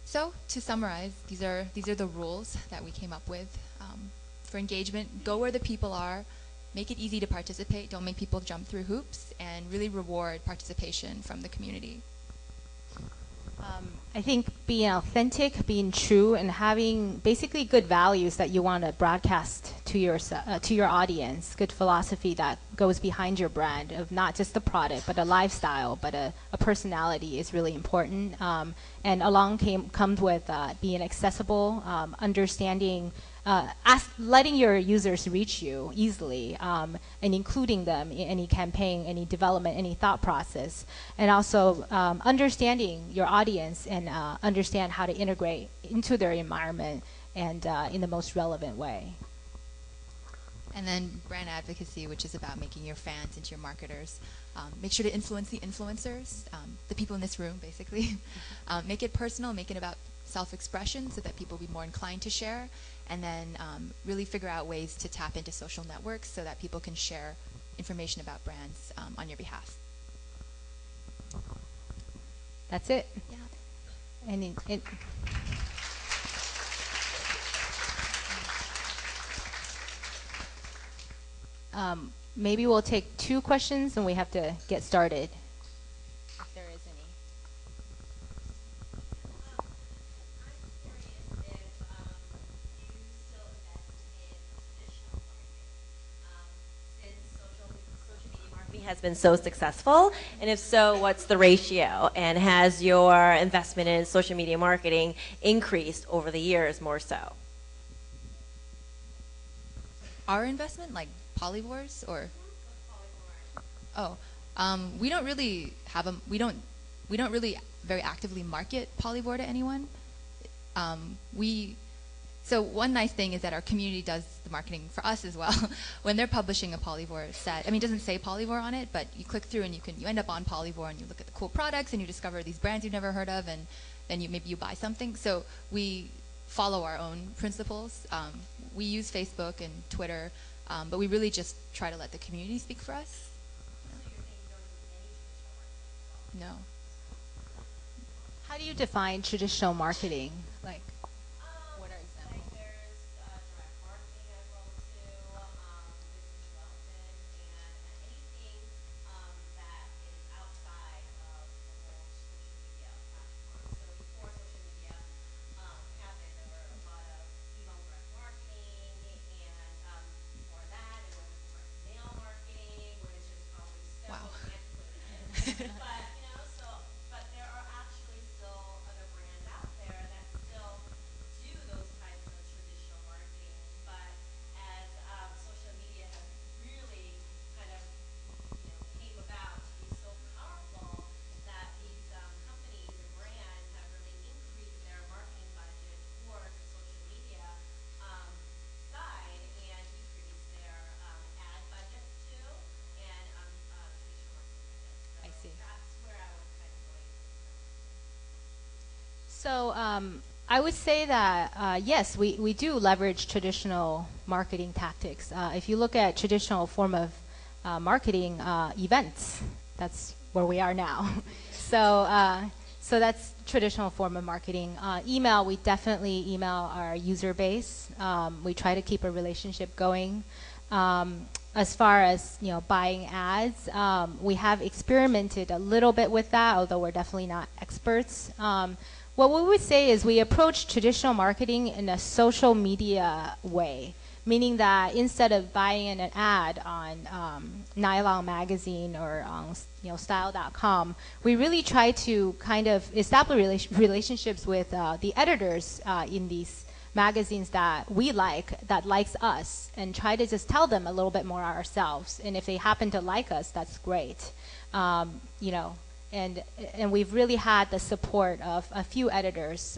So to summarize, these are the rules that we came up with for engagement. Go where the people are. Make it easy to participate. Don't make people jump through hoops, and really reward participation from the community. I think being authentic, being true, and having basically good values that you want to broadcast to your audience, good philosophy that goes behind your brand of not just the product, but a lifestyle, but a personality is really important. And along comes with being accessible, understanding, letting your users reach you easily, and including them in any campaign, any development, any thought process, and also understanding your audience and understand how to integrate into their environment and in the most relevant way. And then brand advocacy, which is about making your fans into your marketers. Make sure to influence the influencers, the people in this room, basically. Make it personal, make it about self-expression so that people will be more inclined to share. And then really figure out ways to tap into social networks so that people can share information about brands on your behalf. That's it. Yeah. And maybe we'll take 2 questions and we have to get started. If there is any. Has been so successful, and if so, what's the ratio, and has your investment in social media marketing increased over the years more so? Our investment, like Polyvore's, or we don't really have we don't really very actively market Polyvore to anyone. So one nice thing is that our community does the marketing for us as well. When they're publishing a Polyvore set, I mean, it doesn't say Polyvore on it, but you click through and you end up on Polyvore and you look at the cool products and you discover these brands you've never heard of, and then maybe you buy something. So we follow our own principles. We use Facebook and Twitter, but we really just try to let the community speak for us. So you're saying you don't use any traditional marketing at all? No. How do you define traditional marketing? Like, what are examples? Like there's direct marketing as well too, business development, and anything that is outside of the whole social media platform. So before social media happened, there were a lot of email direct marketing, and before that it was direct mail marketing, which is probably still antiquated. But there are actually still other brands out there that still do those types of traditional marketing. But as social media has really kind of came about to be so powerful, that these companies and brands have really increased their marketing budget towards the social media side and decreased their ad budgets too, and traditional marketing budgets. So I see. that's where I was kind of going. So I would say that, yes, we do leverage traditional marketing tactics. If you look at traditional form of marketing, events, that's where we are now. So that's traditional form of marketing. Email, we definitely email our user base. We try to keep a relationship going. As far as buying ads, we have experimented a little bit with that, although we're definitely not experts. What we would say is we approach traditional marketing in a social media way, meaning that instead of buying an ad on Nylon magazine or on style.com, we really try to kind of establish relationships with the editors in these magazines that we like, that likes us, and try to just tell them a little bit more ourselves. And if they happen to like us, that's great. And we've really had the support of a few editors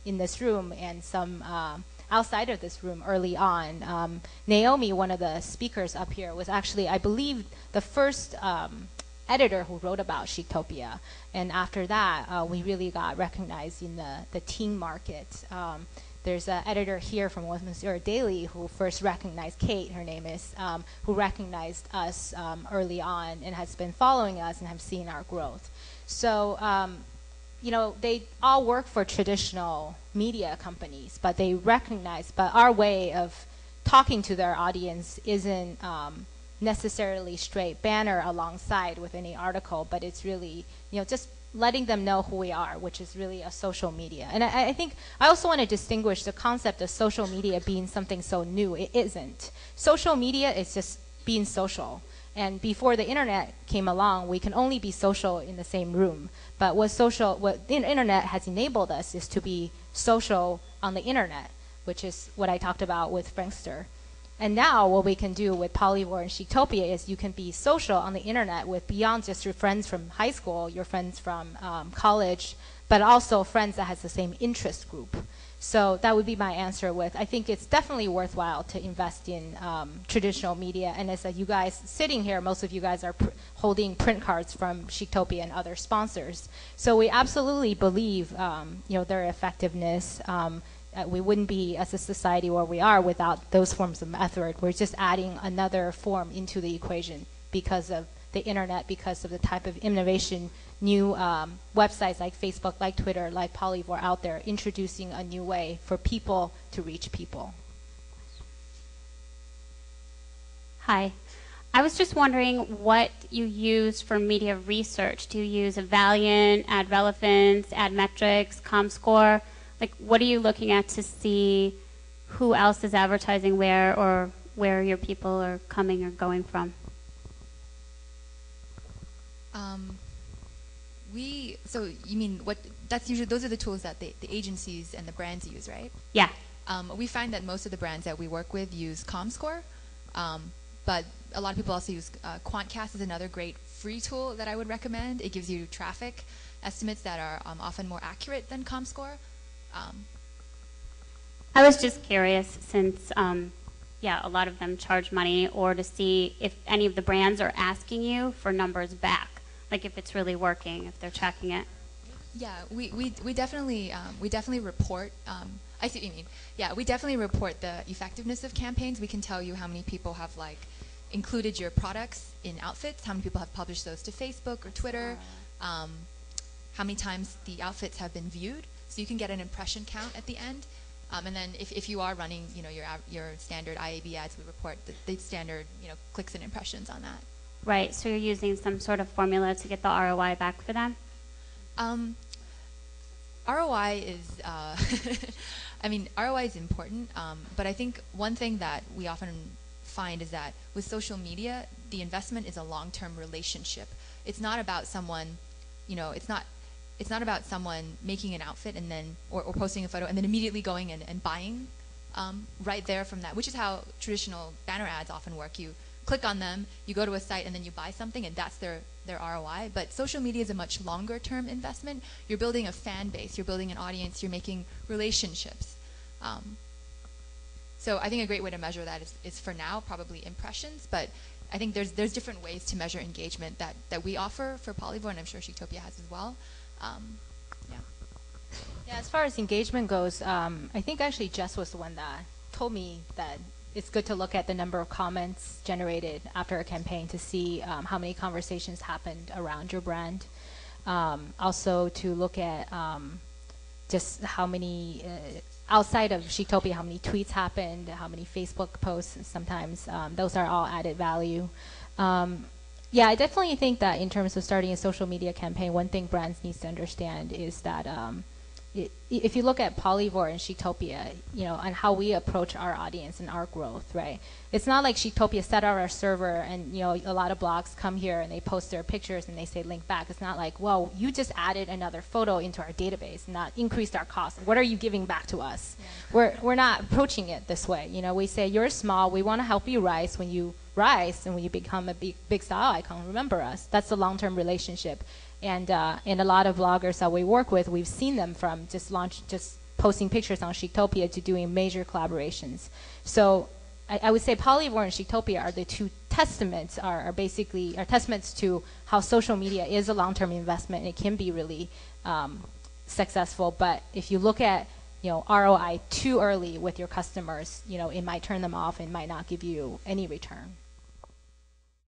in this room and some outside of this room early on. Naomi, one of the speakers up here, was actually, I believe, the first editor who wrote about Chictopia. And after that, we really got recognized in the teen market. There's an editor here from Westminster Daily who first recognized, Kate, her name is, who recognized us early on and has been following us and have seen our growth. So they all work for traditional media companies, but they recognize, but our way of talking to their audience isn't necessarily straight banner alongside with any article, but it's really, just letting them know who we are, which is really a social media. And I think I also want to distinguish the concept of social media being something so new. It isn't. Social media is just being social. And before the internet came along, we can only be social in the same room. But what the internet has enabled us is to be social on the internet, which is what I talked about with Frankster. And now what we can do with Polyvore and Chictopia is you can be social on the internet with beyond just your friends from high school, your friends from college, but also friends that has the same interest group. So that would be my answer with, I think it's definitely worthwhile to invest in traditional media. And as you guys sitting here, most of you guys are holding print cards from Chictopia and other sponsors. So we absolutely believe their effectiveness. We wouldn't be as a society where we are without those forms of effort. We're just adding another form into the equation because of the internet, because of the type of innovation, new websites like Facebook, like Twitter, like Polyvore out there, introducing a new way for people to reach people. Hi. I was just wondering what you use for media research. Do you use a Valiant, Ad Relevance, Ad Metrics, ComScore? Like, what are you looking at to see who else is advertising where, or where your people are coming or going from? So you mean that's usually, those are the tools that the agencies and the brands use, right? Yeah. We find that most of the brands that we work with use ComScore, but a lot of people also use QuantCast is another great free tool that I would recommend. It gives you traffic estimates that are often more accurate than ComScore. I was just curious since, a lot of them charge money, or to see if any of the brands are asking you for numbers back, like if it's really working, if they're checking it. Yeah, we definitely report. I see what you mean. Yeah, we definitely report the effectiveness of campaigns. We can tell you how many people have included your products in outfits, how many people have published those to Facebook or Twitter, how many times the outfits have been viewed. So you can get an impression count at the end. And then if you are running, your standard IAB ads, we report the standard, clicks and impressions on that. Right. So you're using some sort of formula to get the ROI back for them? ROI is, ROI is important. But I think one thing that we often find is that with social media, the investment is a long-term relationship. It's not about someone, it's not about someone making an outfit and then, or posting a photo and then immediately going and buying right there from that, which is how traditional banner ads often work. You click on them, you go to a site, and then you buy something, and that's their ROI. But social media is a much longer term investment. You're building a fan base, you're building an audience, you're making relationships. So I think a great way to measure that is for now probably impressions, but I think there's different ways to measure engagement that we offer for Polyvore, and I'm sure Chictopia has as well. Yeah, as far as engagement goes, I think actually Jess was the one that told me that it's good to look at the number of comments generated after a campaign to see how many conversations happened around your brand. Also to look at just how many, outside of Chictopia, how many tweets happened, how many Facebook posts sometimes. Those are all added value. Yeah, I definitely think that in terms of starting a social media campaign, one thing brands need to understand is that if you look at Polyvore and Chictopia, and how we approach our audience and our growth, right? It's not like Chictopia set out our server and, a lot of blogs come here and they post their pictures and they say link back. It's not like, well, you just added another photo into our database and that increased our cost. What are you giving back to us? Yeah. We're not approaching it this way. We say you're small. We want to help you rise. When you rise and when you become a big style icon, remember us. That's the long-term relationship. And a lot of bloggers that we work with, we've seen them from just posting pictures on Chictopia to doing major collaborations. So I would say Polyvore and Chictopia are the two testaments, are testaments to how social media is a long-term investment and it can be really successful. But if you look at ROI too early with your customers, it might turn them off and might not give you any return.